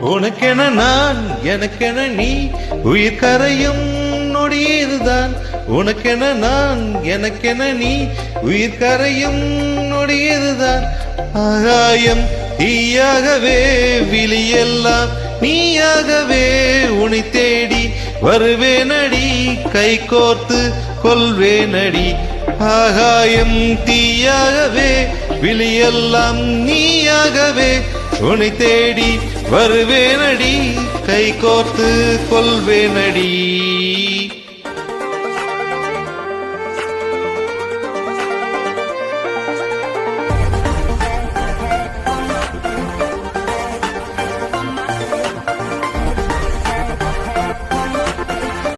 உனக்கென நான் எனக்கென நீ உயிர் கரையும் நொடியேதுதான். உனக்கென நான் எனக்கென நீ உயிர் கரையும் நொடியேதுதான். ஆகாயம் தீயாகவே விழியெல்லாம் நீயாகவே உன்னை தேடி வருவேனடி, கை கோர்த்து கொள்வேனடி. ஆகாயம் தீயாகவே விழியெல்லாம் நீயாகவே உன்னை தேடி வருவேனடி, கை கோர்த்து கொள்வேனடி.